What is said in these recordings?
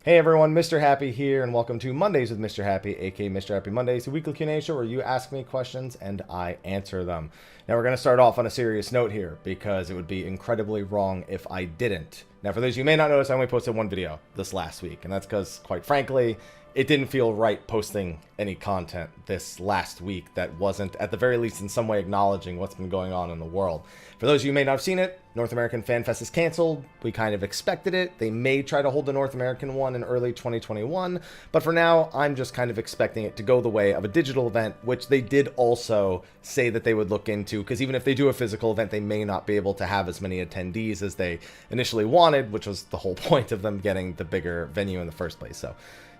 Hey everyone, Mrhappy here, and welcome to Mondays with Mrhappy, aka Mrhappy Mondays, a weekly Q&A show where you ask me questions and I answer them. Now we're going to start off on a serious note here, because it would be incredibly wrong if I didn't. Now for those of you who may not notice, I only posted one video this last week, and that's because, quite frankly, it didn't feel right posting any content this last week that wasn't, at the very least, in some way acknowledging what's been going on in the world. For those of you who may not have seen it, North American Fan Fest is canceled. We kind of expected it. They may try to hold the North American one in early 2021, but for now, I'm just kind of expecting it to go the way of a digital event, which they did also say that they would look into, because even if they do a physical event, they may not be able to have as many attendees as they initially wanted, which was the whole point of them getting the bigger venue in the first place. So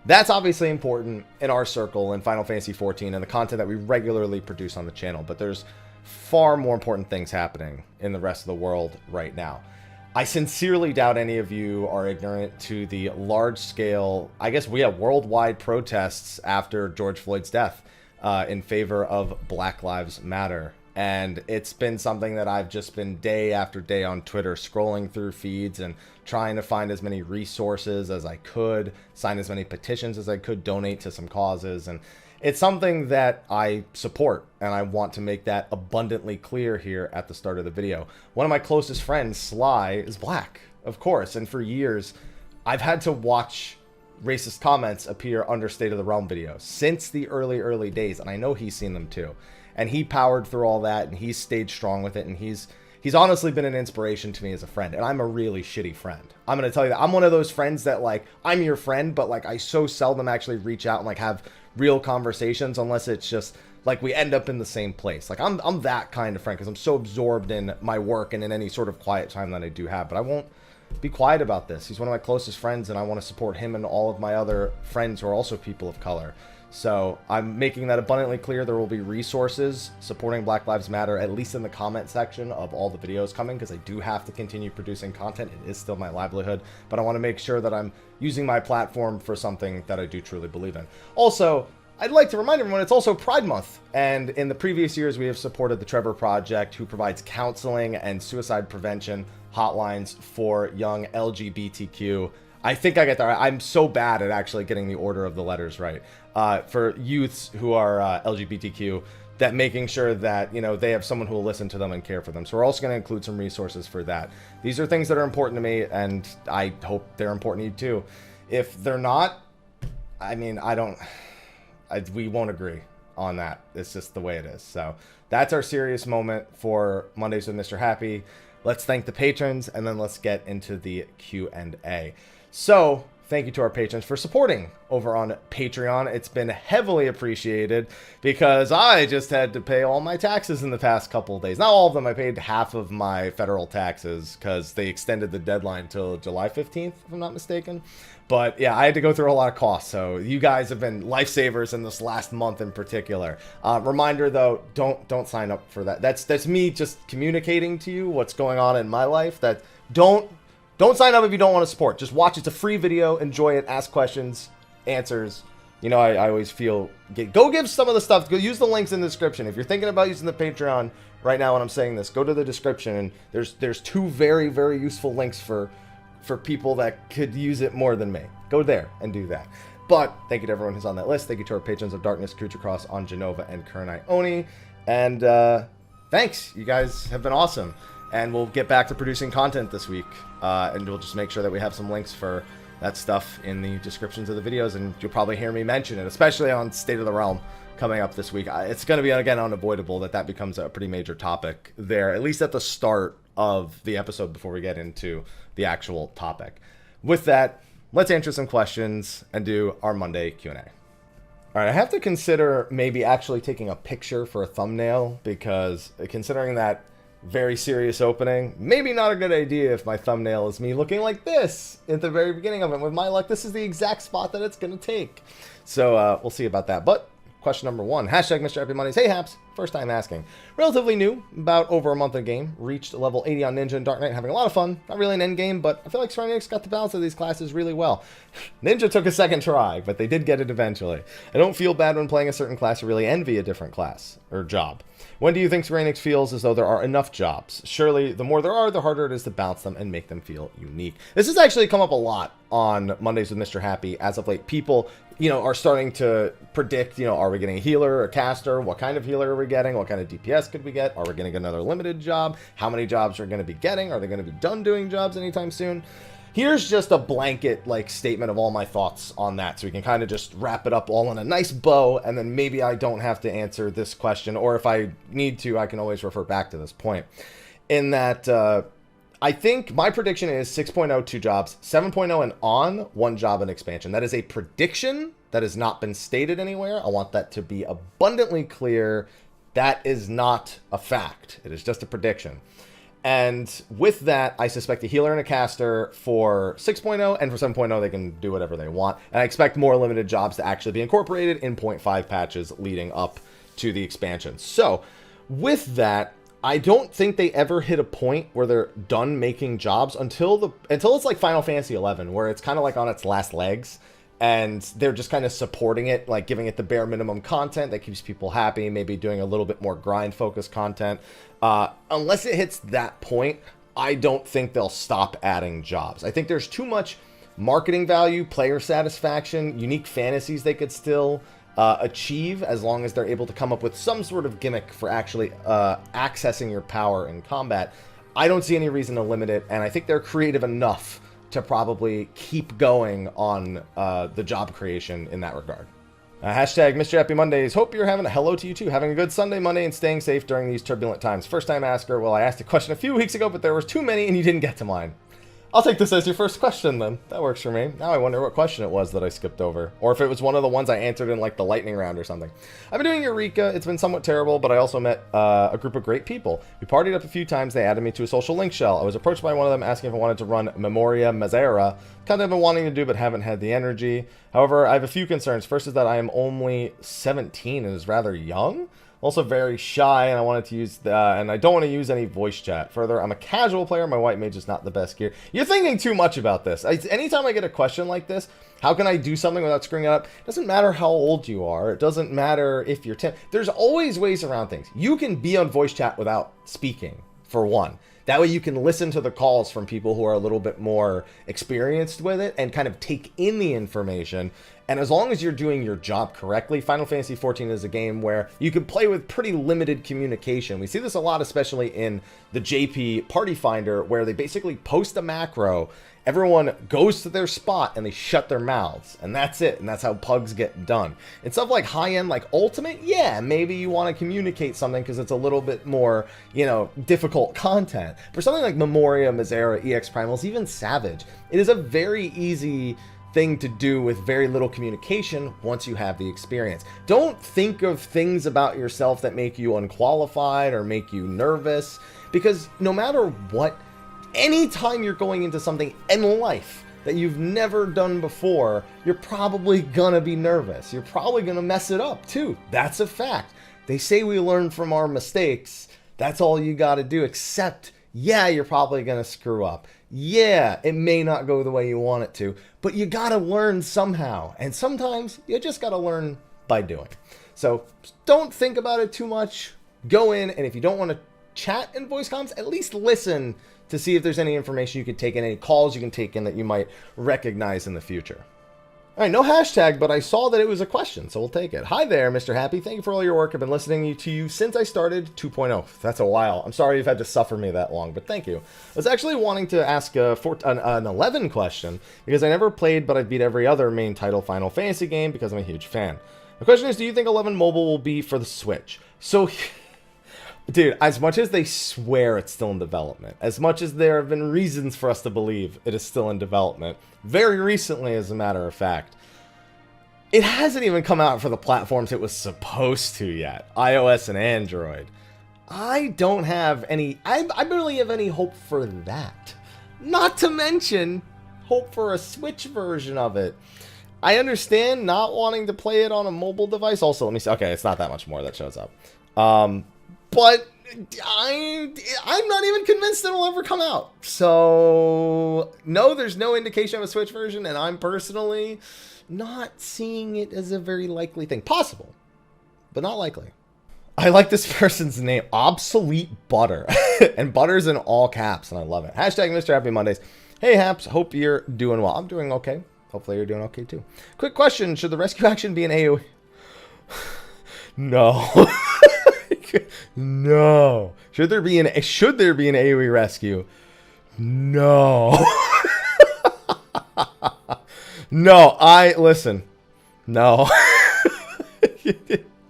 that's obviously important in our circle in Final Fantasy XIV and the content that we regularly produce on the channel, but there's far more important things happening in the rest of the world right now. I sincerely doubt any of you are ignorant to the large-scale, I guess we have worldwide protests after George Floyd's death in favor of Black Lives Matter. And it's been something that I've just been day after day on Twitter scrolling through feeds and trying to find as many resources as I could, sign as many petitions as I could, donate to some causes. And it's something that I support, and I want to make that abundantly clear here at the start of the video. One of my closest friends, Sly, is black, of course, and for years I've had to watch racist comments appear under State of the Realm videos since the early days, and I know he's seen them too. And he powered through all that, and he's stayed strong with it, and he's honestly been an inspiration to me as a friend, and I'm a really shitty friend. I'm going to tell you that. I'm one of those friends that, like, I'm your friend, but, like, I so seldom actually reach out and, like, have real conversations unless it's just, like, we end up in the same place. Like, I'm that kind of friend because I'm so absorbed in my work and in any sort of quiet time that I do have, but I won't be quiet about this. He's one of my closest friends, and I want to support him and all of my other friends who are also people of color. So I'm making that abundantly clear. There will be resources supporting Black Lives Matter, at least in the comment section of all the videos coming, because I do have to continue producing content. It is still my livelihood, but I want to make sure that I'm using my platform for something that I do truly believe in. Also, I'd like to remind everyone it's also Pride Month, and in the previous years we have supported the Trevor Project, who provides counseling and suicide prevention hotlines for young LGBTQ. I think I get that right. I'm so bad at actually getting the order of the letters right. For youths who are LGBTQ, that making sure that, you know, they have someone who will listen to them and care for them. So we're also going to include some resources for that. These are things that are important to me, and I hope they're important to you too. If they're not, I mean, we won't agree on that. It's just the way it is. So that's our serious moment for Mondays with Mrhappy. Let's thank the patrons, and then let's get into the Q&A. So, thank you to our patrons for supporting over on Patreon. It's been heavily appreciated because I just had to pay all my taxes in the past couple of days. Not all of them. I paid half of my federal taxes because they extended the deadline till July 15th, if I'm not mistaken. But yeah, I had to go through a lot of costs. So you guys have been lifesavers in this last month in particular. Reminder though, don't sign up for that. That's me just communicating to you what's going on in my life. That don't sign up if you don't want to support. Just watch. It's a free video. Enjoy it. Ask questions. Answers. You know, I always feel... Go give some of the stuff. Go use the links in the description. If you're thinking about using the Patreon right now when I'm saying this, go to the description. And there's two very, very useful links for people that could use it more than me. Go there and do that. But thank you to everyone who's on that list. Thank you to our patrons of Darkness, Khuja Cross, on Jenova, and Kurenai Oni. And thanks. You guys have been awesome. And we'll get back to producing content this week. And we'll just make sure that we have some links for that stuff in the descriptions of the videos. And you'll probably hear me mention it, especially on State of the Realm coming up this week. It's going to be, again, unavoidable that becomes a pretty major topic there, at least at the start of the episode before we get into the actual topic. With that, let's answer some questions and do our Monday Q&A. All right, I have to consider maybe actually taking a picture for a thumbnail, because considering that very serious opening, maybe not a good idea if my thumbnail is me looking like this at the very beginning of it. With my luck, this is the exact spot that it's going to take. So we'll see about that. But question number one, hashtag Mrhappy Mondays. Hey, Haps. First time asking. Relatively new, about over a month in game. Reached level 80 on Ninja and Dark Knight, having a lot of fun. Not really an end game, but I feel like Square Enix got the balance of these classes really well. Ninja took a second try, but they did get it eventually. I don't feel bad when playing a certain class or really envy a different class, or job. When do you think Square Enix feels as though there are enough jobs? Surely, the more there are, the harder it is to balance them and make them feel unique. This has actually come up a lot on Mondays with Mr. Happy as of late. People, are starting to predict, are we getting a healer, a caster? What kind of healer are we getting? What kind of DPS could we get? Are we going to get another limited job? How many jobs are we going to be getting? Are they going to be done doing jobs anytime soon? Here's just a blanket statement of all my thoughts on that, so we can kind of just wrap it up all in a nice bow, and then maybe I don't have to answer this question, or if I need to, I can always refer back to this point. In that, I think my prediction is 6.0, 2 jobs, 7.0 and on, 1 job and expansion. That is a prediction that has not been stated anywhere. I want that to be abundantly clear. That is not a fact. It is just a prediction. And with that, I suspect a healer and a caster for 6.0, and for 7.0, they can do whatever they want. And I expect more limited jobs to actually be incorporated in 0.5 patches leading up to the expansion. So, with that, I don't think they ever hit a point where they're done making jobs until it's like Final Fantasy XI, where it's kind of like on its last legs. And they're just kind of supporting it, like giving it the bare minimum content that keeps people happy, maybe doing a little bit more grind-focused content. Unless it hits that point, I don't think they'll stop adding jobs. I think there's too much marketing value, player satisfaction, unique fantasies they could still achieve as long as they're able to come up with some sort of gimmick for actually accessing your power in combat. I don't see any reason to limit it, and I think they're creative enough to probably keep going on the job creation in that regard. Hashtag Mr. Happy Mondays. Hope you're having a hello to you too. Having a good Sunday, Monday, and staying safe during these turbulent times. First time asker. Well, I asked a question a few weeks ago, but there was too many and you didn't get to mine. I'll take this as your first question then. That works for me. Now I wonder what question it was that I skipped over. Or if it was one of the ones I answered in like the lightning round or something. I've been doing Eureka. It's been somewhat terrible, but I also met a group of great people. We partied up a few times. They added me to a social link shell. I was approached by one of them asking if I wanted to run Memoria Mazera. Kind of been wanting to do, but haven't had the energy. However, I have a few concerns. First is that I am only 17 and is rather young. Also very shy, and I wanted to use and I don't want to use any voice chat. Further, I'm a casual player. My white mage is not the best gear. You're thinking too much about this. Anytime I get a question like this, how can I do something without screwing it up? It doesn't matter how old you are. It doesn't matter if you're 10. There's always ways around things. You can be on voice chat without speaking, for one. That way you can listen to the calls from people who are a little bit more experienced with it and kind of take in the information. And as long as you're doing your job correctly, Final Fantasy XIV is a game where you can play with pretty limited communication. We see this a lot, especially in the JP Party Finder, where they basically post a macro, everyone goes to their spot, and they shut their mouths. And that's it, and that's how pugs get done. And stuff like high-end, like Ultimate, yeah, maybe you want to communicate something because it's a little bit more, difficult content. For something like Memoria, Mazera, EX Primals, even Savage, it is a very easy thing to do with very little communication once you have the experience. Don't think of things about yourself that make you unqualified or make you nervous, because no matter what, anytime you're going into something in life that you've never done before, you're probably gonna be nervous. You're probably gonna mess it up too. That's a fact. They say we learn from our mistakes. That's all you gotta do, except, yeah, you're probably gonna screw up. Yeah, it may not go the way you want it to, but you gotta learn somehow. And sometimes you just gotta learn by doing. So don't think about it too much. Go in, and if you don't want to chat in voice comms, at least listen to see if there's any information you can take in, any calls you can take in that you might recognize in the future. All right, no hashtag, but I saw that it was a question, so we'll take it. Hi there, Mr. Happy. Thank you for all your work. I've been listening to you since I started 2.0. That's a while. I'm sorry you've had to suffer me that long, but thank you. I was actually wanting to ask an 11 question, because I never played, but I've beat every other main title Final Fantasy game because I'm a huge fan. The question is, do you think 11 mobile will be for the Switch? So, dude, as much as they swear it's still in development, as much as there have been reasons for us to believe it is still in development, very recently, as a matter of fact, it hasn't even come out for the platforms it was supposed to yet, iOS and Android. I don't have any, I barely have any hope for that. Not to mention, hope for a Switch version of it. I understand not wanting to play it on a mobile device. Also, let me see. Okay, it's not that much more that shows up. But I'm not even convinced it'll ever come out. So, no, there's no indication of a Switch version, and I'm personally not seeing it as a very likely thing. Possible, but not likely. I like this person's name, Obsolete Butter. And Butter's in all caps, and I love it. Hashtag Mr. Happy Mondays. Hey, Haps, hope you're doing well. I'm doing okay. Hopefully you're doing okay, too. Quick question. Should the rescue action be an AoE? No. No. Should there be an AoE rescue? No. No, listen. No.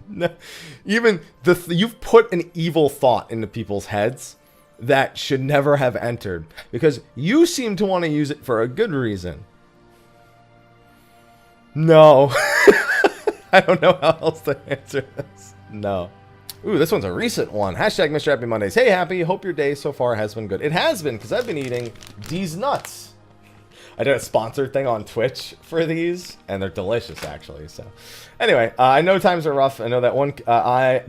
No. Even you've put an evil thought into people's heads that should never have entered, because you seem to want to use it for a good reason. No. I don't know how else to answer this. No. Ooh, this one's a recent one. Hashtag Mr. Happy Mondays. Hey, Happy. Hope your day so far has been good. It has been, because I've been eating these nuts. I did a sponsored thing on Twitch for these, and they're delicious, actually. So, anyway, I know times are rough. I know that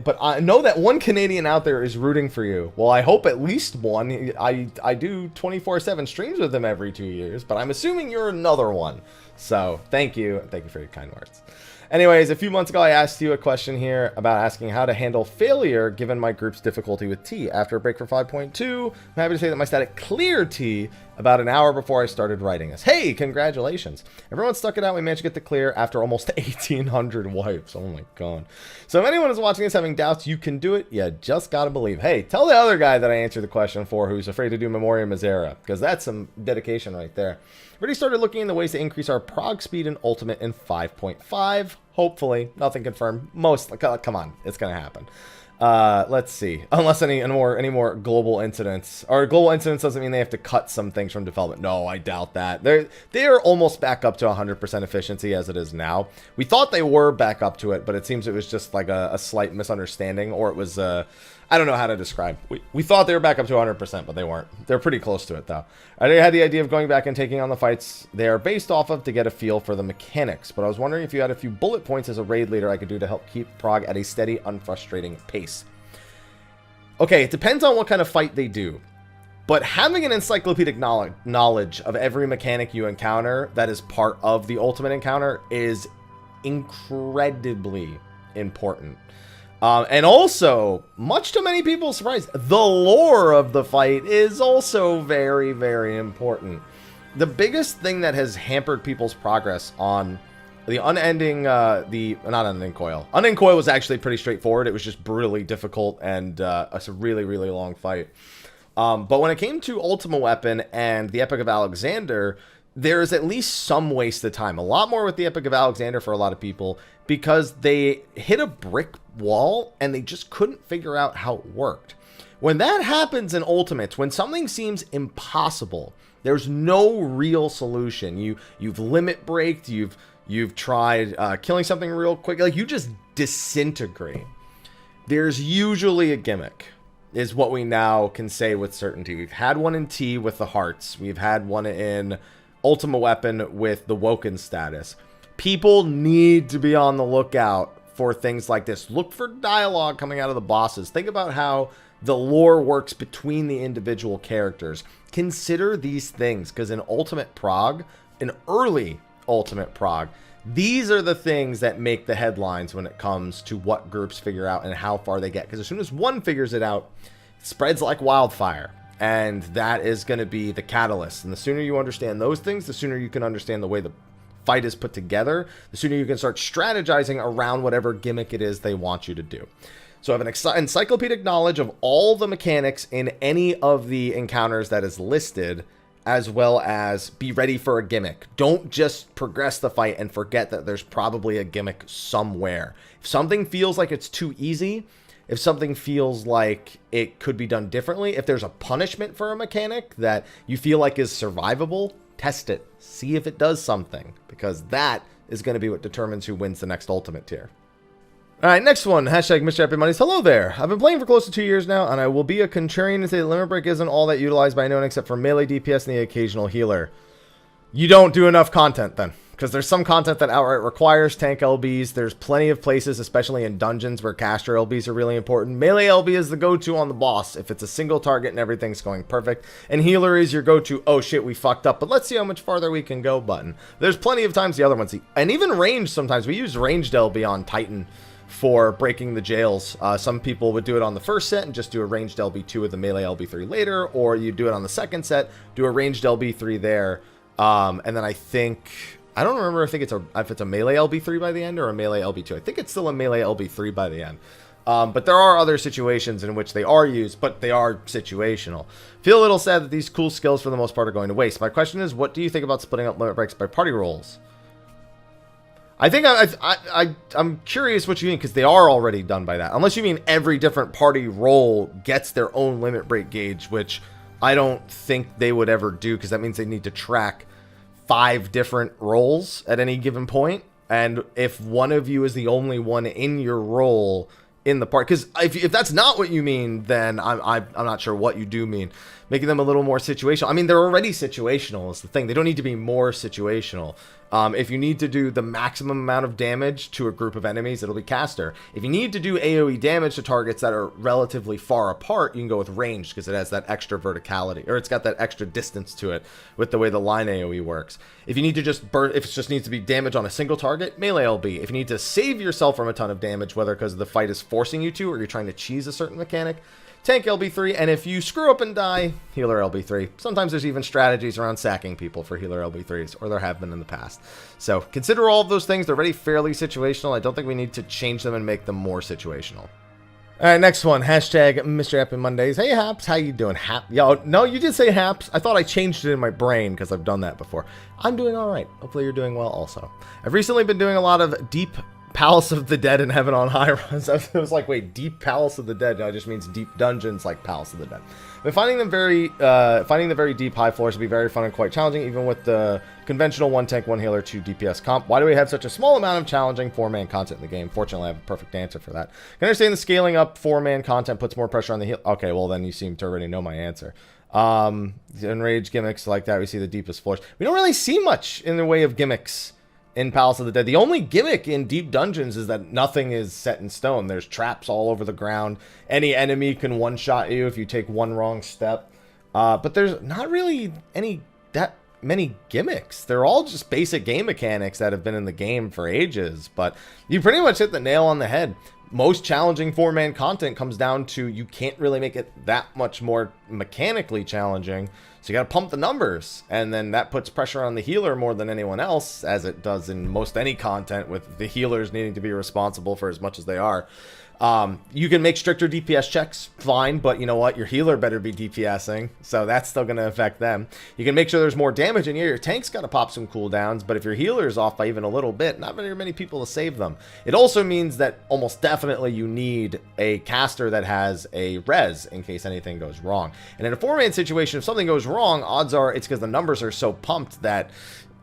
but I know that one Canadian out there is rooting for you. Well, I hope at least one. I do 24/7 streams with them every 2 years, but I'm assuming you're another one. So, thank you. Thank you for your kind words. Anyways, a few months ago, I asked you a question here about asking how to handle failure given my group's difficulty with T. After a break for 5.2, I'm happy to say that my static cleared T about an hour before I started writing this. Hey, congratulations. Everyone stuck it out. We managed to get the clear after almost 1,800 wipes. Oh my god. So if anyone is watching this having doubts, you can do it. You just gotta believe. Hey, tell the other guy that I answered the question for who's afraid to do Memoria Misera, because that's some dedication right there. Already started looking into ways to increase our prog speed in Ultimate in 5.5. Hopefully. Nothing confirmed. Come on. It's going to happen. Let's see. Unless any more global incidents. Or global incidents doesn't mean they have to cut some things from development. No, I doubt that. They are almost back up to 100% efficiency as it is now. We thought they were back up to it, but it seems it was just like a slight misunderstanding, or it was I don't know how to describe. We thought they were back up to 100%, but they weren't. They're pretty close to it, though. I had the idea of going back and taking on the fights they are based off of to get a feel for the mechanics, but I was wondering if you had a few bullet points as a raid leader I could do to help keep prog at a steady, unfrustrating pace. Okay, it depends on what kind of fight they do, but having an encyclopedic knowledge of every mechanic you encounter that is part of the ultimate encounter is incredibly important. And also, much to many people's surprise, the lore of the fight is also very, very important. The biggest thing that has hampered people's progress on the unending, not unending coil. Unending coil was actually pretty straightforward. It was just brutally difficult and it's a really, really long fight. But when it came to Ultima Weapon and the Epic of Alexander, there's at least some wasted time. A lot more with the Epic of Alexander for a lot of people, because they hit a brick wall and they just couldn't figure out how it worked. When that happens in Ultimates, when something seems impossible, there's no real solution. You've limit braked, you've tried killing something real quick, like you just disintegrate. There's usually a gimmick, is what we now can say with certainty. We've had one in T with the hearts. We've had one in Ultima Weapon with the Woken status. People need to be on the lookout for things like this. Look for dialogue coming out of the bosses. Think about how the lore works between the individual characters. Consider these things, because in Ultimate Prog, in early Ultimate Prog, these are the things that make the headlines when it comes to what groups figure out and how far they get. Because as soon as one figures it out, it spreads like wildfire. And that is going to be the catalyst. And the sooner you understand those things, the sooner you can understand the way the fight is put together, the sooner you can start strategizing around whatever gimmick it is they want you to do. So have an encyclopedic knowledge of all the mechanics in any of the encounters that is listed, as well as be ready for a gimmick. Don't just progress the fight and forget that there's probably a gimmick somewhere. If something feels like it's too easy, if something feels like it could be done differently, if there's a punishment for a mechanic that you feel like is survivable, test it. See if it does something, because that is going to be what determines who wins the next Ultimate tier. Alright, next one. Hashtag Mr. Happy Mondays. Hello there. I've been playing for close to 2 years now, and I will be a contrarian and say that Limit Break isn't all that utilized by anyone except for melee DPS and the occasional healer. You don't do enough content, then. Because there's some content that outright requires tank LBs. There's plenty of places, especially in dungeons, where caster LBs are really important. Melee LB is the go-to on the boss if it's a single target and everything's going perfect. And healer is your go-to, oh shit, we fucked up, but let's see how much farther we can go button. There's plenty of times the other ones, and even range sometimes. We use ranged LB on Titan for breaking the jails. Some people would do it on the first set and just do a ranged LB2 with a melee LB3 later, or you do it on the second set, do a ranged LB3 there, and then I don't remember if it's a melee LB3 by the end or a melee LB2. I think it's still a melee LB3 by the end. But there are other situations in which they are used, but they are situational. Feel a little sad that these cool skills for the most part are going to waste. My question is, what do you think about splitting up limit breaks by party roles? I think I'm curious what you mean, because they are already done by that. Unless you mean every different party role gets their own limit break gauge, which I don't think they would ever do, because that means they need to track 5 different roles at any given point, and if one of you is the only one in your role in the part, because if that's not what you mean, then I'm not sure what you do mean. Making them a little more situational. I mean, they're already situational is the thing. They don't need to be more situational. If you need to do the maximum amount of damage to a group of enemies, it'll be caster. If you need to do AoE damage to targets that are relatively far apart, you can go with ranged, because it has that extra verticality, or it's got that extra distance to it with the way the line AoE works. If you need to just burn, if it just needs to be damage on a single target, melee LB. If you need to save yourself from a ton of damage, whether because the fight is forcing you to, or you're trying to cheese a certain mechanic, tank LB3, and if you screw up and die, healer LB3. Sometimes there's even strategies around sacking people for healer LB3s, or there have been in the past. So consider all of those things. They're already fairly situational. I don't think we need to change them and make them more situational. All right, next one. Hashtag Mr. Happy Mondays. Hey, Haps. How you doing? Yo, no, you did say Haps. I thought I changed it in my brain because I've done that before. I'm doing all right. Hopefully you're doing well also. I've recently been doing a lot of deep Palace of the Dead and Heaven on High runs. I was like, wait, deep Palace of the Dead? No, it just means deep dungeons like Palace of the Dead. But finding the very deep high floors to be very fun and quite challenging, even with the conventional 1 tank, 1 healer, 2 DPS comp. Why do we have such a small amount of challenging 4-man content in the game? Fortunately, I have a perfect answer for that. Can understand the scaling up 4-man content puts more pressure on the heal. Okay, well then you seem to already know my answer. Enraged gimmicks like that, we see the deepest floors. We don't really see much in the way of gimmicks in Palace of the Dead. The only gimmick in deep dungeons is that nothing is set in stone. There's traps all over the ground. Any enemy can one-shot you if you take one wrong step. But there's not really that many gimmicks. They're all just basic game mechanics that have been in the game for ages. But you pretty much hit the nail on the head. Most challenging 4-man content comes down to you can't really make it that much more mechanically challenging. So you got to pump the numbers, and then that puts pressure on the healer more than anyone else, as it does in most any content, with the healers needing to be responsible for as much as they are. You can make stricter DPS checks, fine, but you know what? Your healer better be DPSing, so that's still going to affect them. You can make sure there's more damage in here. Your tank's got to pop some cooldowns, but if your healer's off by even a little bit, not very many people to save them. It also means that almost definitely you need a caster that has a res in case anything goes wrong. And in a 4-man situation, if something goes wrong, odds are it's because the numbers are so pumped that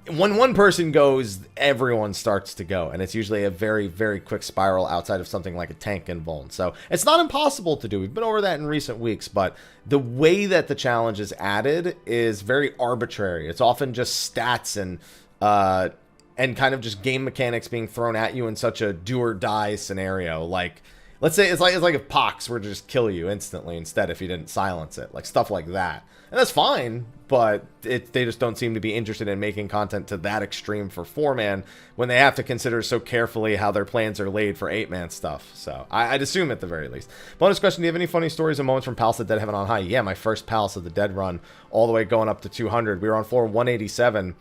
when one person goes, everyone starts to go, and it's usually a very, very quick spiral outside of something like a tank and vuln. So it's not impossible to do. We've been over that in recent weeks, but the way that the challenge is added is very arbitrary. It's often just stats and kind of just game mechanics being thrown at you in such a do or die scenario. Like, let's say it's like if Pox were to just kill you instantly instead if you didn't silence it, like stuff like that. And that's fine, but they just don't seem to be interested in making content to that extreme for 4-man when they have to consider so carefully how their plans are laid for 8-man stuff. So I'd assume at the very least. Bonus question, do you have any funny stories or moments from Palace of the Dead Heaven on High? Yeah, my first Palace of the Dead run, all the way going up to 200. We were on floor 187,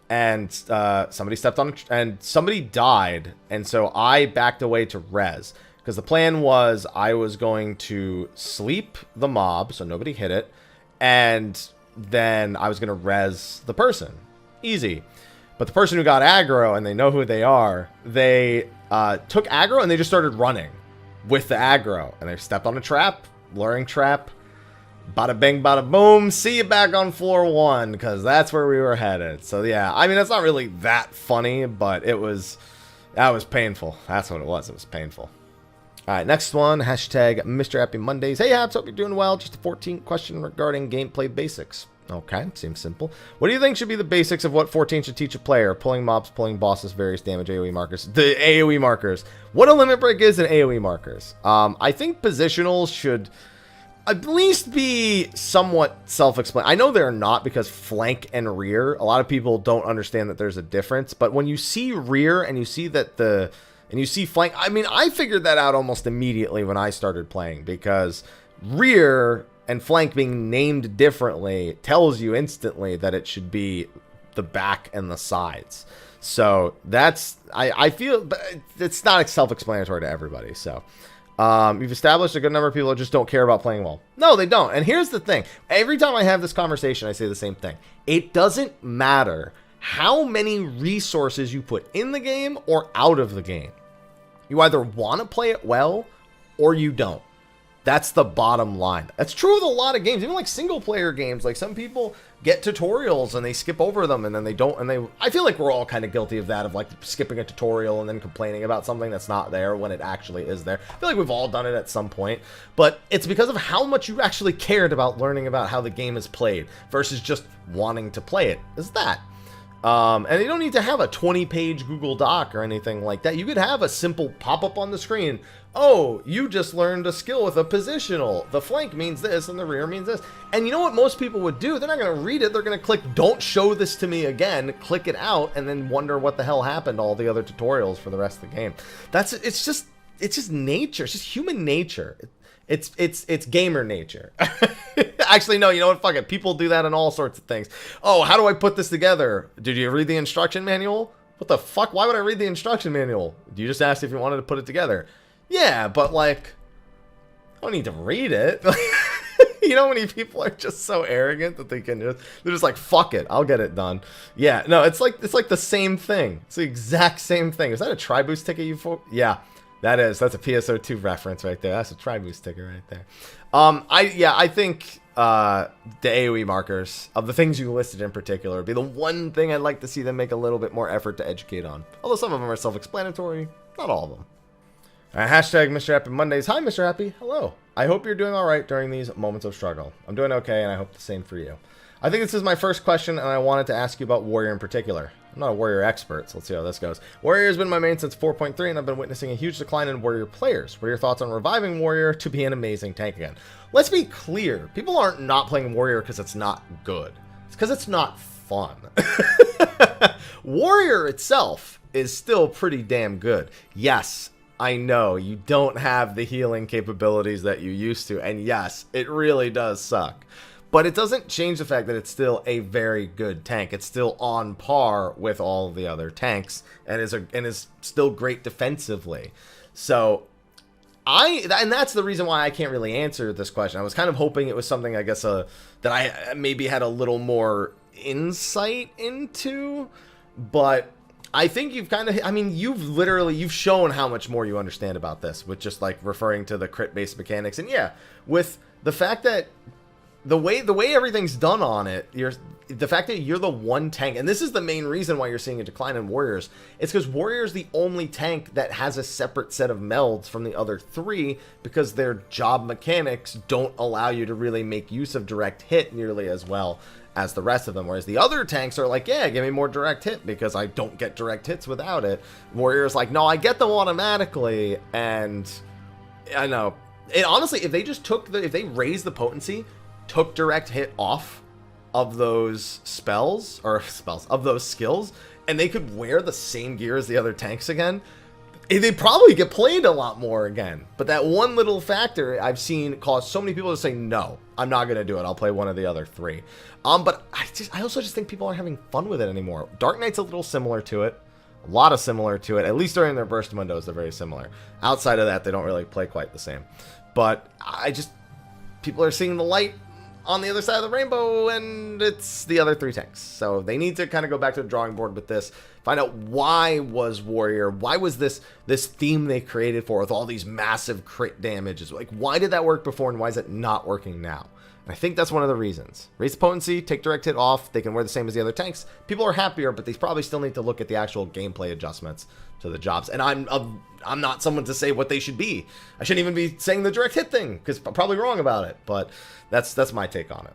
and somebody stepped on and somebody died, and so I backed away to res. Because the plan was I was going to sleep the mob so nobody hit it, and then I was going to res the person. Easy. But the person who got aggro, and they know who they are, they took aggro and they just started running with the aggro. And they stepped on a trap, luring trap. Bada bing, bada boom. See you back on floor 1, because that's where we were headed. So yeah, I mean, it's not really that funny, but that was painful. That's what it was. It was painful. All right, next one, hashtag Mr. Happy Mondays. Hey, Haps, hope you're doing well. Just a 14th question regarding gameplay basics. Okay, seems simple. What do you think should be the basics of what 14 should teach a player? Pulling mobs, pulling bosses, various damage, AoE markers. The AoE markers. What a limit break is and AoE markers. I think positionals should at least be somewhat self-explanatory. I know they're not, because flank and rear, a lot of people don't understand that there's a difference. But when you see rear and you see that and you see flank, I mean, I figured that out almost immediately when I started playing, because rear and flank being named differently tells you instantly that it should be the back and the sides. So that's, I feel, but it's not self-explanatory to everybody. So you've established a good number of people that just don't care about playing well. No, they don't. And here's the thing. Every time I have this conversation, I say the same thing. It doesn't matter how many resources you put in the game or out of the game. You either want to play it well or you don't. That's the bottom line. That's true with a lot of games, even like single player games. Like, some people get tutorials and they skip over them, and then they don't, and I feel like we're all kind of guilty of that, of like skipping a tutorial and then complaining about something that's not there when it actually is there. I feel like we've all done it at some point, but it's because of how much you actually cared about learning about how the game is played versus just wanting to play it. Is that? And you don't need to have a 20-page Google Doc or anything like that. You could have a simple pop-up on the screen. Oh, you just learned a skill with a positional. The flank means this and the rear means this. And you know what most people would do? They're not going to read it. They're going to click, don't show this to me again, click it out, and then wonder what the hell happened to all the other tutorials for the rest of the game. It's just nature. It's just human nature. It's gamer nature. Actually, no, you know what? Fuck it. People do that in all sorts of things. Oh, how do I put this together? Did you read the instruction manual? What the fuck? Why would I read the instruction manual? You just asked if you wanted to put it together. Yeah, but like, I don't need to read it. You know how many people are just so arrogant that they're just like, fuck it, I'll get it done. Yeah, no, it's like the same thing. It's the exact same thing. Is that a Tri-Boost ticket you for? Yeah. That's a PSO2 reference right there. That's a Tri-Boost ticket right there. I think the AoE markers, of the things you listed in particular, would be the one thing I'd like to see them make a little bit more effort to educate on. Although some of them are self-explanatory, not all of them. Hashtag Mrhappy Mondays. Hi, Mrhappy. Hello. I hope you're doing all right during these moments of struggle. I'm doing okay, and I hope the same for you. I think this is my first question, and I wanted to ask you about Warrior in particular. I'm not a Warrior expert, so let's see how this goes. Warrior has been my main since 4.3, and I've been witnessing a huge decline in Warrior players. What are your thoughts on reviving Warrior to be an amazing tank again? Let's be clear. People aren't not playing Warrior because it's not good. It's because it's not fun. Warrior itself is still pretty damn good. Yes, I know, you don't have the healing capabilities that you used to, and yes, it really does suck. But it doesn't change the fact that it's still a very good tank. It's still on par with all the other tanks, and is still great defensively. So and that's the reason why I can't really answer this question. I was kind of hoping it was something, I guess, that I maybe had a little more insight into, but I think you've kind of, I mean, you've shown how much more you understand about this with just like referring to the crit-based mechanics. And yeah, with the fact that the way everything's done on it, the fact that you're the one tank, and this is the main reason why you're seeing a decline in Warriors, it's because Warrior's the only tank that has a separate set of melds from the other three, because their job mechanics don't allow you to really make use of direct hit nearly as well as the rest of them, whereas the other tanks are like, yeah, give me more direct hit because I don't get direct hits without it. Warrior's like, no, I get them automatically. And I know it, honestly, if they just if they raised the potency, took direct hit off of those of those skills, and they could wear the same gear as the other tanks again, they'd probably get played a lot more again. But that one little factor I've seen cause so many people to say, no, I'm not going to do it. I'll play one of the other three. But I also just think people aren't having fun with it anymore. Dark Knight's a little similar to it. A lot of similar to it. At least during their burst windows, they're very similar. Outside of that, they don't really play quite the same. But people are seeing the light on the other side of the rainbow, and it's the other three tanks. So they need to kind of go back to the drawing board with this. Find out why was this theme they created for with all these massive crit damages. Like, why did that work before, and why is it not working now? And I think that's one of the reasons. Raise the potency, take direct hit off. They can wear the same as the other tanks. People are happier, but they probably still need to look at the actual gameplay adjustments to the jobs. And I'm not someone to say what they should be. I shouldn't even be saying the direct hit thing, because I'm probably wrong about it. But that's my take on it.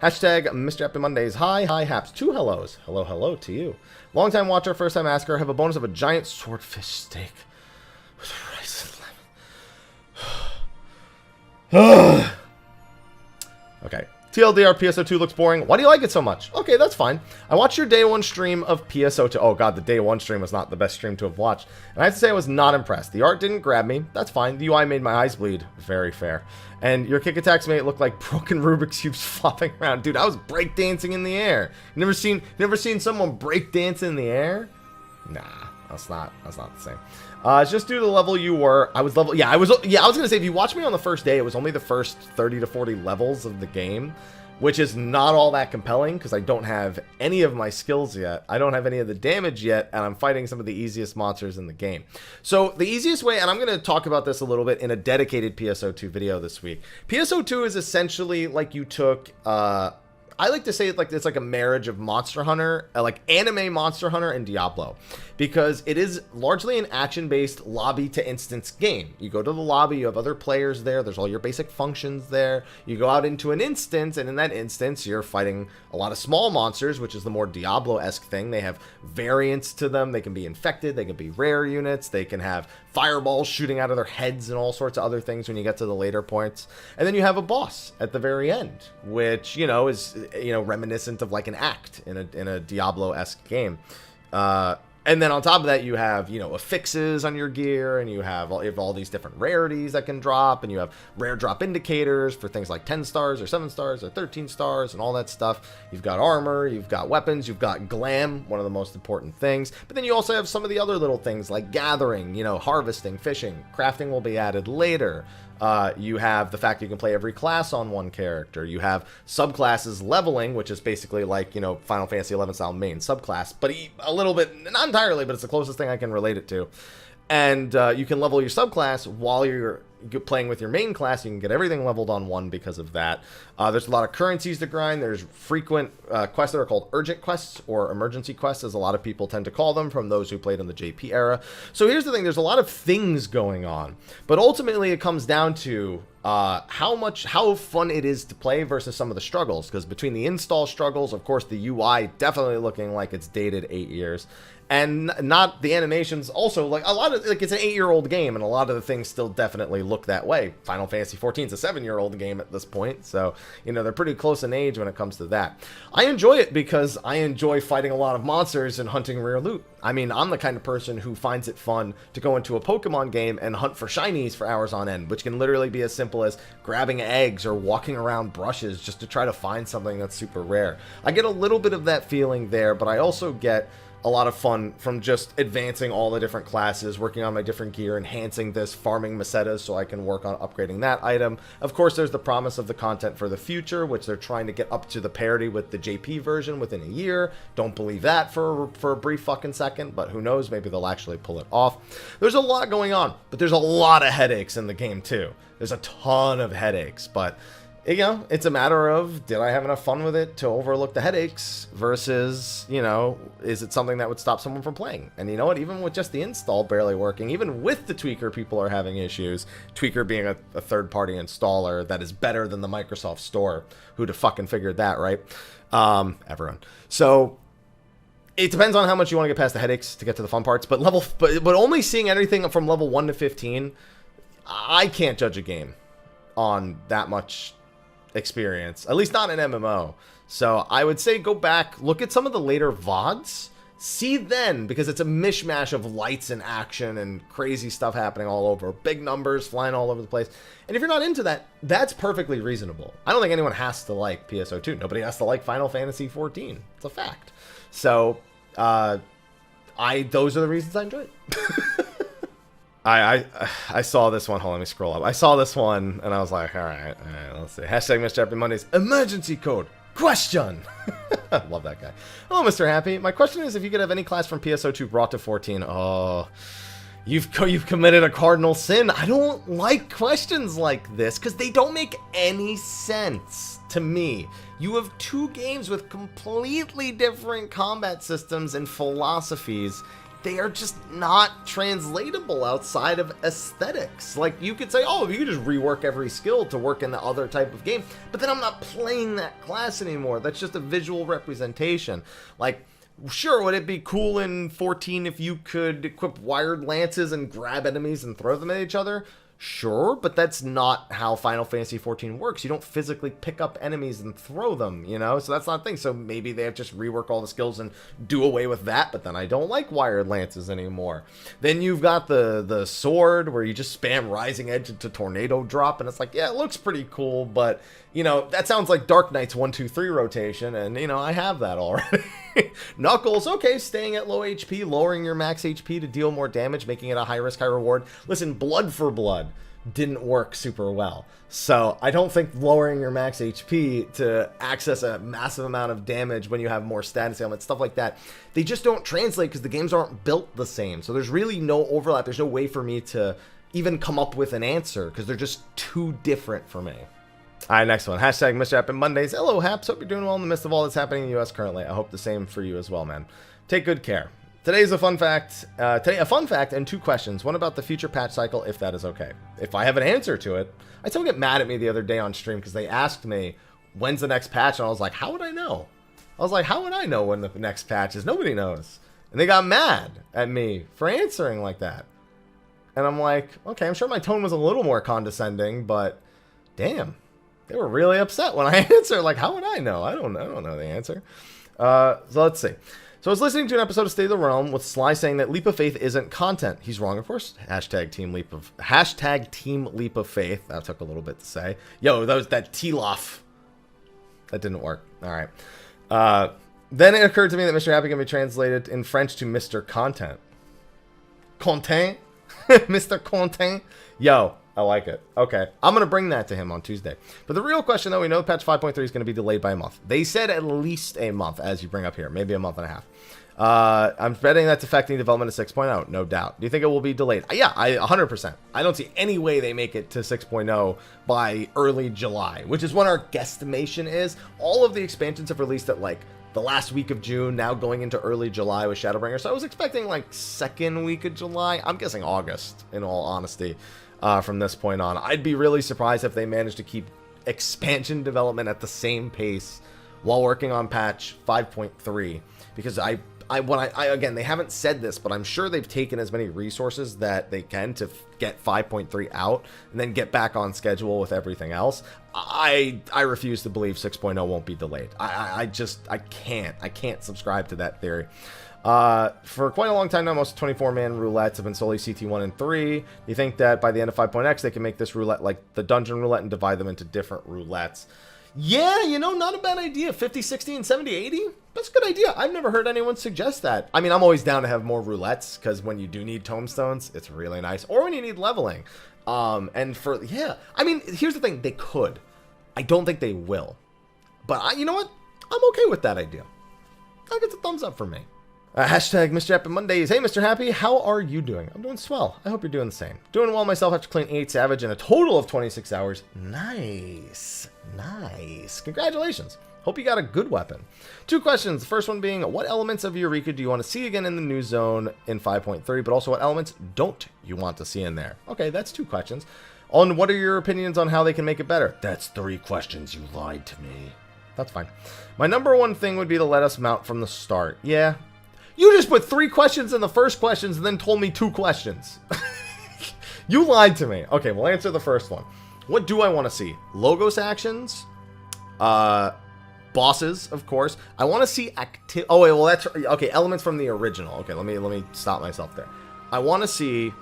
Hashtag Mr. Happy Mondays. Hi, Haps. 2 hellos. Hello, hello to you. Long-time watcher, first-time asker. Have a bonus of a giant swordfish steak with rice and lemon. Okay. TLDR, PSO2 looks boring. Why do you like it so much? Okay, that's fine. I watched your day 1 stream of PSO2. Oh god, the day 1 stream was not the best stream to have watched. And I have to say I was not impressed. The art didn't grab me. That's fine. The UI made my eyes bleed. Very fair. And your kick attacks made it look like broken Rubik's Cubes flopping around. Dude, I was breakdancing in the air. You never seen someone breakdance in the air? Nah, that's not the same. It's just due to the level you were. I was gonna say, if you watch me on the first day, it was only the first 30 to 40 levels of the game, which is not all that compelling because I don't have any of my skills yet. I don't have any of the damage yet, and I'm fighting some of the easiest monsters in the game. So the easiest way, and I'm gonna talk about this a little bit in a dedicated PSO2 video this week. PSO2 is essentially like you took, I like to say it's like a marriage of Monster Hunter, like anime Monster Hunter and Diablo, because it is largely an action-based lobby-to-instance game. You go to the lobby, you have other players there, there's all your basic functions there. You go out into an instance, and in that instance, you're fighting a lot of small monsters, which is the more Diablo-esque thing. They have variants to them. They can be infected, they can be rare units, they can have fireballs shooting out of their heads and all sorts of other things when you get to the later points. And then you have a boss at the very end, which, is reminiscent of like an act in a Diablo-esque game. And then on top of that, you have, affixes on your gear, and you have all these different rarities that can drop, and you have rare drop indicators for things like 10 stars or 7 stars or 13 stars and all that stuff. You've got armor, you've got weapons, you've got glam, one of the most important things. But then you also have some of the other little things like gathering, harvesting, fishing. Crafting will be added later. You have the fact you can play every class on one character. You have subclasses leveling, which is basically like, Final Fantasy XI style main subclass, but a little bit, not entirely, but it's the closest thing I can relate it to. And you can level your subclass while you're playing with your main class. You can get everything leveled on 1 because of that. There's a lot of currencies to grind. There's frequent quests that are called urgent quests or emergency quests, as a lot of people tend to call them from those who played in the JP era. So here's the thing. There's a lot of things going on. But ultimately, it comes down to how fun it is to play versus some of the struggles. Because between the install struggles, of course, the UI definitely looking like it's dated 8 years. And not the animations also, like a lot of, like it's an 8-year-old game, and a lot of the things still definitely look that way. Final Fantasy XIV is a 7-year-old game at this point, so, they're pretty close in age when it comes to that. I enjoy it because I enjoy fighting a lot of monsters and hunting rare loot. I mean, I'm the kind of person who finds it fun to go into a Pokemon game and hunt for shinies for hours on end, which can literally be as simple as grabbing eggs or walking around brushes just to try to find something that's super rare. I get a little bit of that feeling there, but I also get a lot of fun from just advancing all the different classes, working on my different gear, enhancing this, farming Mesetas so I can work on upgrading that item. Of course, there's the promise of the content for the future, which they're trying to get up to the parity with the JP version within a year. Don't believe that for a brief fucking second, but who knows, maybe they'll actually pull it off. There's a lot going on, but there's a lot of headaches in the game too. There's a ton of headaches, but it's a matter of, did I have enough fun with it to overlook the headaches versus, is it something that would stop someone from playing? And you know what? Even with just the install barely working, even with the Tweaker, people are having issues. Tweaker being a third-party installer that is better than the Microsoft Store. Who'd have fucking figured that, right? Everyone. So it depends on how much you want to get past the headaches to get to the fun parts. But only seeing everything from level 1 to 15, I can't judge a game on that much experience, at least not an MMO. So I would say go back, look at some of the later VODs, see then, because it's a mishmash of lights and action and crazy stuff happening all over, big numbers flying all over the place. And if you're not into that, that's perfectly reasonable. I don't think anyone has to like PSO2. Nobody has to like Final Fantasy XIV. It's a fact. So those are the reasons I enjoy it. I saw this one. Hold on, let me scroll up. I saw this one, and I was like, all right, let's see. Hashtag Mr. Happy Mondays. Emergency code. Question. Love that guy. Hello, Mr. Happy. My question is, if you could have any class from PSO2 brought to 14. Oh, you've committed a cardinal sin. I don't like questions like this, because they don't make any sense to me. You have 2 games with completely different combat systems and philosophies, they are just not translatable outside of aesthetics. Like, you could say, oh, you could just rework every skill to work in the other type of game, but then I'm not playing that class anymore. That's just a visual representation. Like, sure, would it be cool in 14 if you could equip wired lances and grab enemies and throw them at each other? Sure, but that's not how Final Fantasy XIV works. You don't physically pick up enemies and throw them, you know? So that's not a thing. So maybe they have just rework all the skills and do away with that, but then I don't like wired lances anymore. Then you've got the sword where you just spam Rising Edge into Tornado Drop, and it's like, yeah, it looks pretty cool, but, you know, that sounds like Dark Knight's 1-2-3 rotation, and, you know, I have that already. Knuckles, okay, staying at low HP, lowering your max HP to deal more damage, making it a high risk, high reward. Listen, Blood for Blood didn't work super well. So I don't think lowering your max HP to access a massive amount of damage when you have more status ailments, stuff like that, they just don't translate because the games aren't built the same. So there's really no overlap. There's no way for me to even come up with an answer because they're just too different for me. All right, next one. Hashtag Mr. Happy Mondays. Hello, Haps. Hope you're doing well in the midst of all that's happening in the U.S. currently. I hope the same for you as well, man. Take good care. Today's a fun fact. A fun fact and 2 questions. One about the future patch cycle, if that is okay. If I have an answer to it. I had someone get mad at me the other day on stream because they asked me, when's the next patch? And I was like, how would I know? I was like, how would I know when the next patch is? Nobody knows. And they got mad at me for answering like that. And I'm like, okay, I'm sure my tone was a little more condescending, but damn. They were really upset when I answered. Like, how would I know? I don't know the answer. So let's see. So I was listening to an episode of State of the Realm with Sly saying that Leap of Faith isn't content. He's wrong, of course. Hashtag Team Leap of Faith. That took a little bit to say. Yo, that T-Loff. That didn't work. All right. Then it occurred to me that Mr. Happy can be translated in French to Mr. Content. Content? Mr. Content? Yo. I like it. Okay. I'm going to bring that to him on Tuesday. But the real question, though, we know patch 5.3 is going to be delayed by a month. They said at least a month, as you bring up here. Maybe a month and a half. I'm betting that's affecting development of 6.0. No doubt. Do you think it will be delayed? Yeah, 100%. I don't see any way they make it to 6.0 by early July, which is when our guesstimation is. All of the expansions have released at, like, the last week of June, now going into early July with Shadowbringer. So I was expecting, like, second week of July. I'm guessing August, in all honesty. From this point on, I'd be really surprised if they managed to keep expansion development at the same pace while working on patch 5.3, because again, they haven't said this, but I'm sure they've taken as many resources that they can to get 5.3 out and then get back on schedule with everything else. I refuse to believe 6.0 won't be delayed. I can't subscribe to that theory. For quite a long time now, most 24-man roulettes have been solely CT1 and 3. Do you think that by the end of 5.x, they can make this roulette like the dungeon roulette and divide them into different roulettes? Yeah, you know, not a bad idea. 50, 60, and 70, 80? That's a good idea. I've never heard anyone suggest that. I mean, I'm always down to have more roulettes, because when you do need tomestones, it's really nice. Or when you need leveling. Yeah. I mean, here's the thing. They could. I don't think they will. But you know what? I'm okay with that idea. That gets a thumbs up from me. Hashtag Mr. Happy Mondays. Hey, Mr. Happy, how are you doing? I'm doing swell. I hope you're doing the same. Doing well myself after cleaning 8 Savage in a total of 26 hours. Nice. Nice. Congratulations. Hope you got a good weapon. 2 questions. The first one being, what elements of Eureka do you want to see again in the new zone in 5.3, but also what elements don't you want to see in there? Okay, that's 2 questions. On what are your opinions on how they can make it better? That's 3 questions. You lied to me. That's fine. My number 1 thing would be to let us mount from the start. Yeah. You just put 3 questions in the first questions and then told me 2 questions. You lied to me. Okay, we'll answer the first one. What do I want to see? Logos actions. Bosses, of course. I want to see oh, wait, well, that's... Okay, elements from the original. Okay, let me stop myself there. I want to see...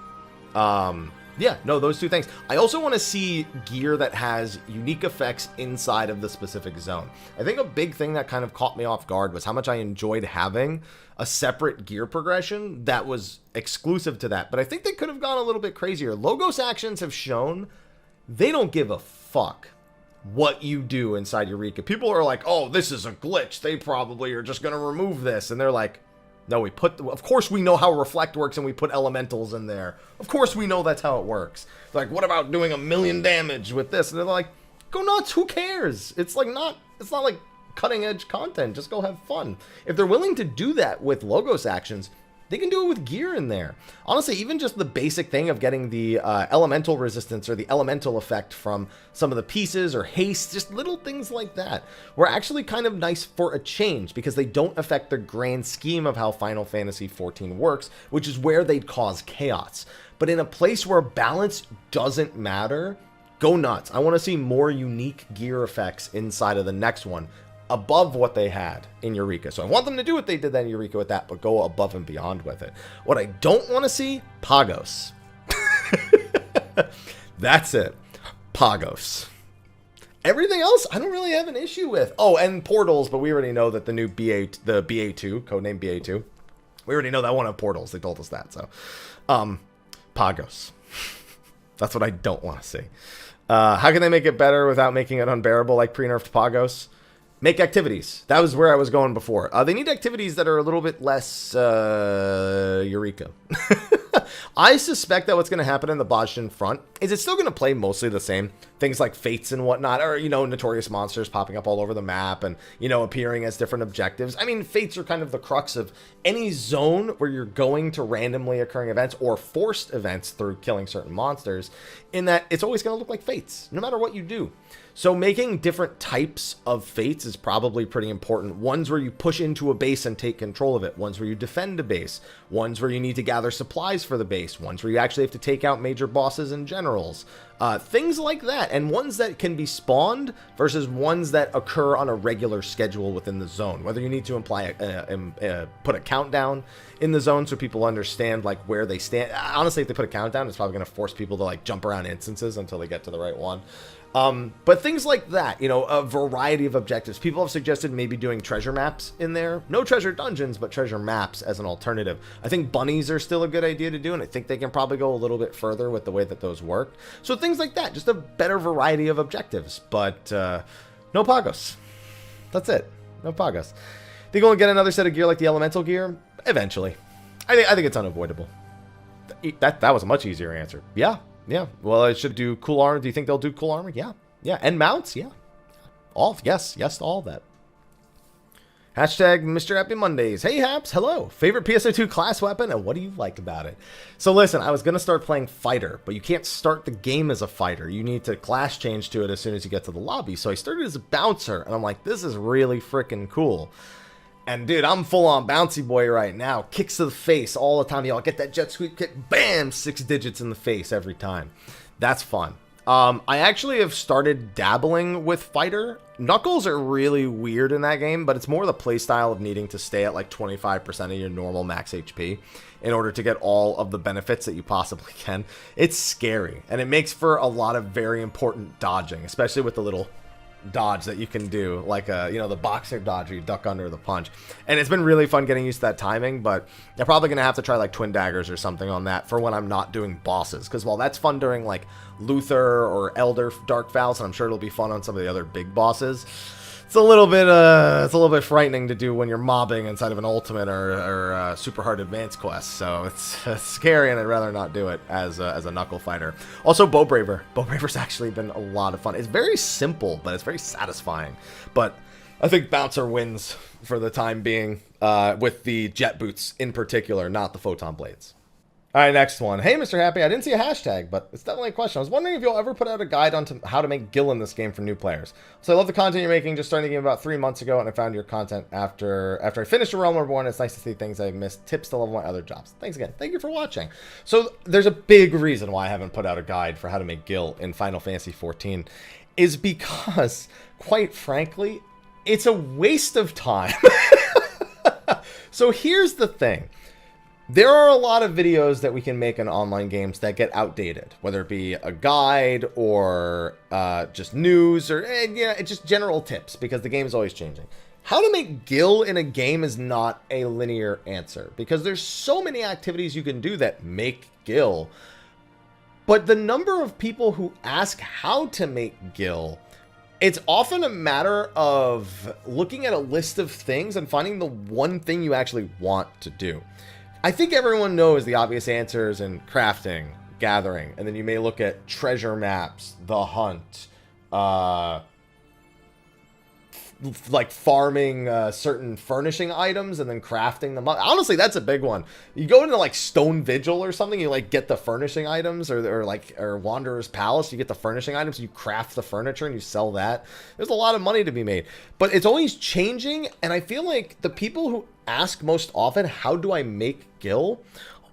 Yeah, no, those 2 things. I also want to see gear that has unique effects inside of the specific zone. I think a big thing that kind of caught me off guard was how much I enjoyed having a separate gear progression that was exclusive to that. But I think they could have gone a little bit crazier. Logos actions have shown they don't give a fuck what you do inside Eureka. People are like, oh, this is a glitch. They probably are just going to remove this. And they're like, no, of course we know how Reflect works and we put elementals in there. Of course we know that's how it works. They're like, what about doing 1,000,000 damage with this? And they're like, go nuts, who cares? It's not like cutting edge content. Just go have fun. If they're willing to do that with Logos actions, They can do it with gear in there. Honestly, even just the basic thing of getting the elemental resistance or the elemental effect from some of the pieces or haste, just little things like that, were actually kind of nice for a change because they don't affect the grand scheme of how Final Fantasy XIV works, which is where they'd cause chaos. But in a place where balance doesn't matter, go nuts. I want to see more unique gear effects inside of the next one, above what they had in Eureka. So I want them to do what they did in Eureka with that, but go above and beyond with it. What I don't want to see, Pagos. That's it. Pagos. Everything else, I don't really have an issue with. Oh, and portals, but we already know that the new the BA2, codename BA2, we already know that one of portals. They told us that. So, Pagos. That's what I don't want to see. How can they make it better without making it unbearable like pre-nerfed Pagos? Make activities. That was where I was going before. They need activities that are a little bit less Eureka. I suspect that what's going to happen in the Bajin front is it's still going to play mostly the same. Things like fates and whatnot, or, notorious monsters popping up all over the map and, appearing as different objectives. I mean, fates are kind of the crux of any zone where you're going to randomly occurring events or forced events through killing certain monsters, in that it's always going to look like fates, no matter what you do. So making different types of fates is probably pretty important. Ones where you push into a base and take control of it. Ones where you defend a base. Ones where you need to gather supplies for the base. Ones where you actually have to take out major bosses and generals. Things like that. And ones that can be spawned versus ones that occur on a regular schedule within the zone. Whether you need to put a countdown in the zone so people understand like where they stand. Honestly, if they put a countdown, it's probably going to force people to like jump around instances until they get to the right one. But things like that, a variety of objectives. People have suggested maybe doing treasure maps in there. No treasure dungeons, but treasure maps as an alternative. I think bunnies are still a good idea to do, and I think they can probably go a little bit further with the way that those work. So things like that, just a better variety of objectives, but no Pagos. That's it. No Pagos. Think we'll get another set of gear like the elemental gear? Eventually. I think it's unavoidable. That was a much easier answer. Yeah. Well, it should do cool armor. Do you think they'll do cool armor? Yeah. And mounts? Yeah. Yes to all of that. Hashtag Mr. Happy Mondays. Hey, Haps. Hello. Favorite PSO2 class weapon, and what do you like about it? So listen, I was going to start playing fighter, but you can't start the game as a fighter. You need to class change to it as soon as you get to the lobby. So I started as a bouncer, and I'm like, this is really freaking cool. And dude, I'm full on bouncy boy right now. Kicks to the face all the time. Y'all get that jet sweep kick, bam, 6 digits in the face every time. That's fun. I actually have started dabbling with fighter. Knuckles are really weird in that game, but it's more the playstyle of needing to stay at like 25% of your normal max HP in order to get all of the benefits that you possibly can. It's scary, and it makes for a lot of very important dodging, especially with the little dodge that you can do, like the boxer dodge where you duck under the punch. And it's been really fun getting used to that timing, but I'm probably gonna have to try like twin daggers or something on that for when I'm not doing bosses, because while that's fun during like Luther or Elder Dark Vows, and I'm sure it'll be fun on some of the other big bosses, it's a little bit frightening to do when you're mobbing inside of an ultimate or super hard advanced quest. So it's scary, and I'd rather not do it as a knuckle fighter. Also, Bowbraver. Bowbraver's actually been a lot of fun. It's very simple, but it's very satisfying. But I think Bouncer wins for the time being, with the jet boots in particular, not the photon blades. All right, next one. Hey, Mr. Happy, I didn't see a hashtag, but it's definitely a question. I was wondering if you'll ever put out a guide on how to make Gil in this game for new players. So I love the content you're making. Just starting the game about 3 months ago, and I found your content after I finished A Realm Reborn. It's nice to see things I missed, tips to level my other jobs. Thanks again. Thank you for watching. So there's a big reason why I haven't put out a guide for how to make Gil in Final Fantasy XIV, is because, quite frankly, it's a waste of time. So here's the thing. There are a lot of videos that we can make in online games that get outdated, whether it be a guide or just news or it's just general tips, because the game is always changing. How to make Gil in a game is not a linear answer, because there's so many activities you can do that make Gil. But the number of people who ask how to make Gil, it's often a matter of looking at a list of things and finding the one thing you actually want to do. I think everyone knows the obvious answers in crafting, gathering, and then you may look at treasure maps, the hunt, like farming certain furnishing items and then crafting them up. Honestly, that's a big one. You go into like Stone Vigil or something, you like get the furnishing items, or Wanderer's Palace, you get the furnishing items, you craft the furniture and you sell that. There's a lot of money to be made, but it's always changing. And I feel like the people who ask most often, how do I make Gil,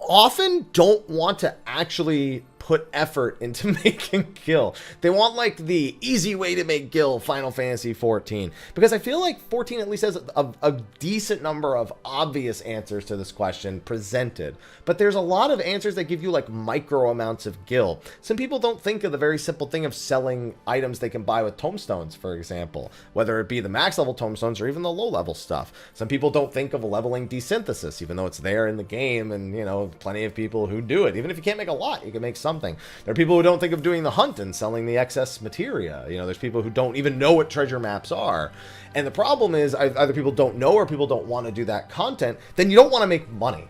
often don't want to actually put effort into making Gil. They want like the easy way to make Gil Final Fantasy 14, because I feel like 14 at least has a decent number of obvious answers to this question presented, but there's a lot of answers that give you like micro amounts of Gil. Some people don't think of the very simple thing of selling items they can buy with tomestones, for example, whether it be the max level tomestones or even the low level stuff. Some people don't think of leveling desynthesis, even though it's there in the game, and you know, plenty of people who do it. Even if you can't make a lot, you can make something. There are people who don't think of doing the hunt and selling the excess materia. You know, there's people who don't even know what treasure maps are. And the problem is either people don't know or people don't want to do that content. Then you don't want to make money.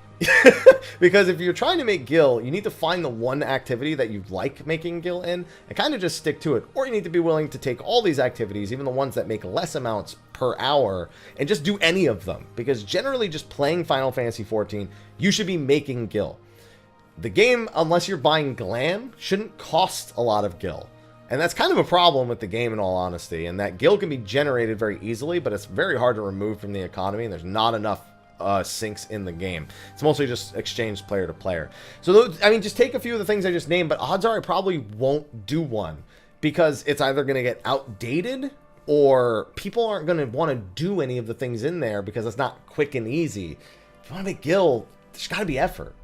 Because if you're trying to make Gil, you need to find the one activity that you like making Gil in and kind of just stick to it. Or you need to be willing to take all these activities, even the ones that make less amounts per hour, and just do any of them. Because generally just playing Final Fantasy 14, you should be making Gil. The game, unless you're buying glam, shouldn't cost a lot of Gil. And that's kind of a problem with the game, in all honesty, and that Gil can be generated very easily, but it's very hard to remove from the economy, and there's not enough sinks in the game. It's mostly just exchanged player to player. So, those, I mean, just take a few of the things I just named, but odds are I probably won't do one, because it's either going to get outdated, or people aren't going to want to do any of the things in there because it's not quick and easy. If you want to make Gil, there's got to be effort.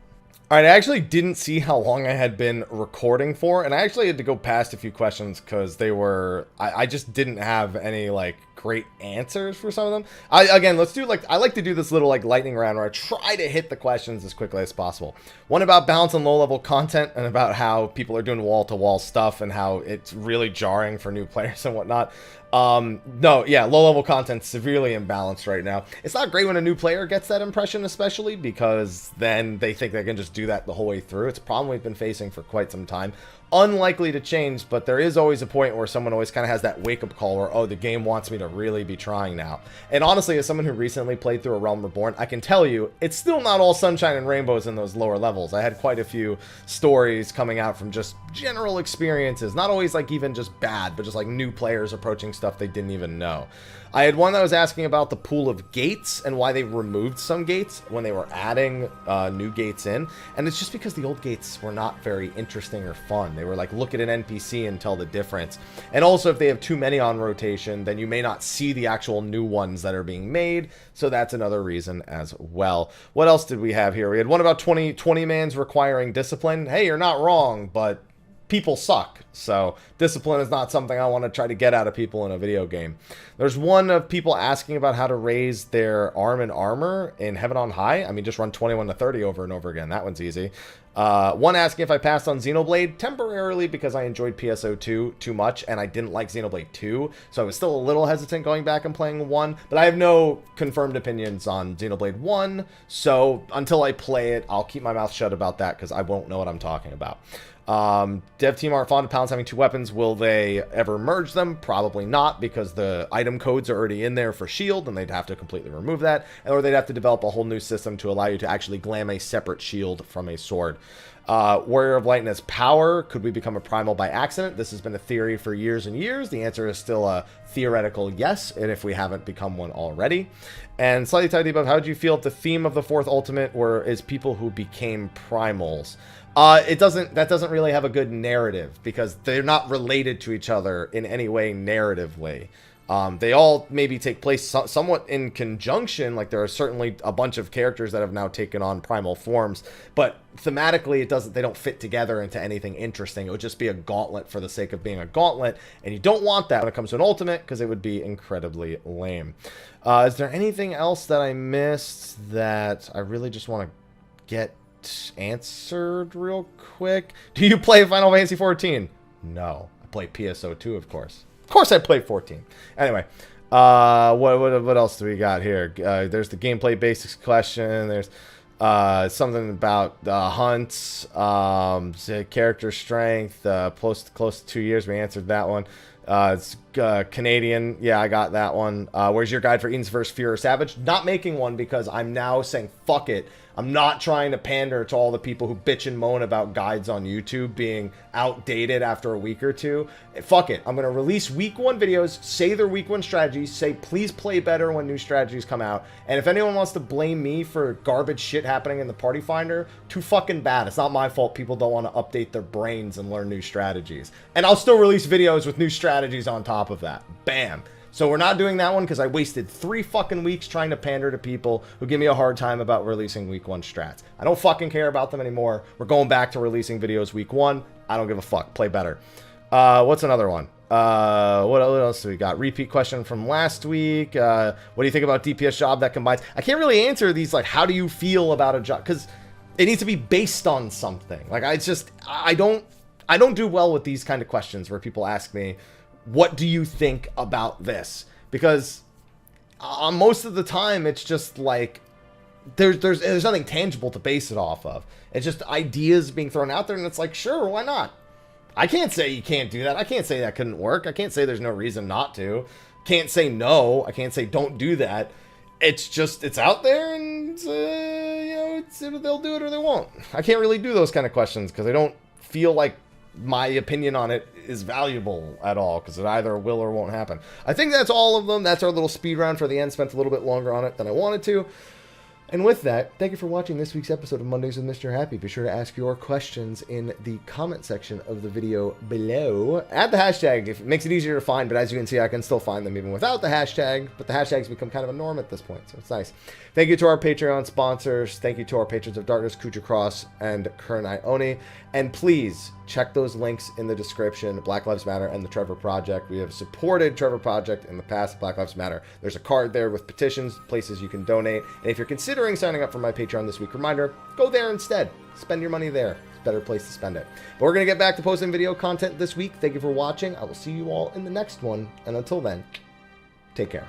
Alright, I actually didn't see how long I had been recording for, and I actually had to go past a few questions because they were, I just didn't have any, like, great answers for some of them. Again, let's do, like, I like to do this little, like, lightning round where I try to hit the questions as quickly as possible. One about balance and low-level content, and about how people are doing wall-to-wall stuff, and how it's really jarring for new players and whatnot. No, yeah, low-level content's severely imbalanced right now. It's not great when a new player gets that impression, especially, because then they think they can just do that the whole way through. It's a problem we've been facing for quite some time. Unlikely to change, but there is always a point where someone always kind of has that wake-up call where, oh, the game wants me to really be trying now. And honestly, as someone who recently played through A Realm Reborn, I can tell you, it's still not all sunshine and rainbows in those lower levels. I had quite a few stories coming out from just general experiences, not always like even just bad, but just like new players approaching stuff they didn't even know. I had one that was asking about the pool of gates and why they removed some gates when they were adding new gates in. And it's just because the old gates were not very interesting or fun. They were like, look at an NPC and tell the difference. And also, if they have too many on rotation, then you may not see the actual new ones that are being made. So that's another reason as well. What else did we have here? We had one about 20-mans requiring discipline. Hey, you're not wrong, but people suck, so discipline is not something I want to try to get out of people in a video game. There's one of people asking about how to raise their arm and armor in Heaven on High. I mean, just run 21 to 30 over and over again. That one's easy. One asking if I passed on Xenoblade temporarily because I enjoyed PSO2 too much and I didn't like Xenoblade 2, so I was still a little hesitant going back and playing 1, but I have no confirmed opinions on Xenoblade 1, so until I play it, I'll keep my mouth shut about that because I won't know what I'm talking about. Dev team aren't fond of Pounds having two weapons. Will they ever merge them? Probably not, because the item codes are already in there for shield and they'd have to completely remove that, or they'd have to develop a whole new system to allow you to actually glam a separate shield from a sword. Warrior of Lightness power, could we become a primal by accident? This has been a theory for years and years. The answer is still a theoretical yes, and if we haven't become one already. And slightly tidy above, how do you feel if the theme of the fourth ultimate is people who became primals? That doesn't really have a good narrative because they're not related to each other in any way narratively. They all maybe take place somewhat in conjunction, like there are certainly a bunch of characters that have now taken on primal forms, but thematically they don't fit together into anything interesting. It would just be a gauntlet for the sake of being a gauntlet, and you don't want that when it comes to an ultimate because it would be incredibly lame. Is there anything else that I missed that I really just want to get answered real quick? Do you play Final Fantasy 14? No, I play PSO2, of course. Of course I played 14. Anyway, what else do we got here? There's the gameplay basics question. There's something about hunts, character strength, close to 2 years. We answered that one. It's Canadian. Yeah, I got that one. Where's your guide for Eden's vs. Fear or Savage? Not making one because I'm now saying fuck it. I'm not trying to pander to all the people who bitch and moan about guides on YouTube being outdated after a week or two. Fuck it. I'm going to release week 1 videos, say their week 1 strategies, say please play better when new strategies come out. And if anyone wants to blame me for garbage shit happening in the Party Finder, too fucking bad. It's not my fault people don't want to update their brains and learn new strategies. And I'll still release videos with new strategies on top of that. Bam. So we're not doing that one because I wasted 3 fucking weeks trying to pander to people who give me a hard time about releasing week 1 strats. I don't fucking care about them anymore. We're going back to releasing videos week 1. I don't give a fuck. Play better. What's another one? What else do we got? Repeat question from last week. What do you think about DPS job that combines? I can't really answer these like, how do you feel about a job? Because it needs to be based on something. Like I don't do well with these kind of questions where people ask me, what do you think about this? Because most of the time it's just like there's nothing tangible to base it off of. It's just ideas being thrown out there, and it's like, sure, why not? I can't say you can't do that. I can't say that couldn't work. I can't say there's no reason not to. Can't say no. I can't say don't do that. It's just, it's out there, and you know, they'll do it or they won't. I can't really do those kind of questions because I don't feel like my opinion on it is valuable at all, because it either will or won't happen. I think that's all of them. That's our little speed round for the end. Spent a little bit longer on it than I wanted to. And with that, thank you for watching this week's episode of Mondays with Mr. Happy. Be sure to ask your questions in the comment section of the video below. Add the hashtag if it makes it easier to find, but as you can see, I can still find them even without the hashtag. But the hashtags become kind of a norm at this point, so it's nice. Thank you to our Patreon sponsors. Thank you to our Patrons of Darkness, Khuja Cross, and Kurenai Oni. And please check those links in the description. Black Lives Matter and the Trevor Project. We have supported Trevor Project in the past. Black Lives Matter. There's a card there with petitions, places you can donate. And if you're considering signing up for my Patreon this week, reminder, go there instead. Spend your money there. It's a better place to spend it. But we're going to get back to posting video content this week. Thank you for watching. I will see you all in the next one. And until then, take care.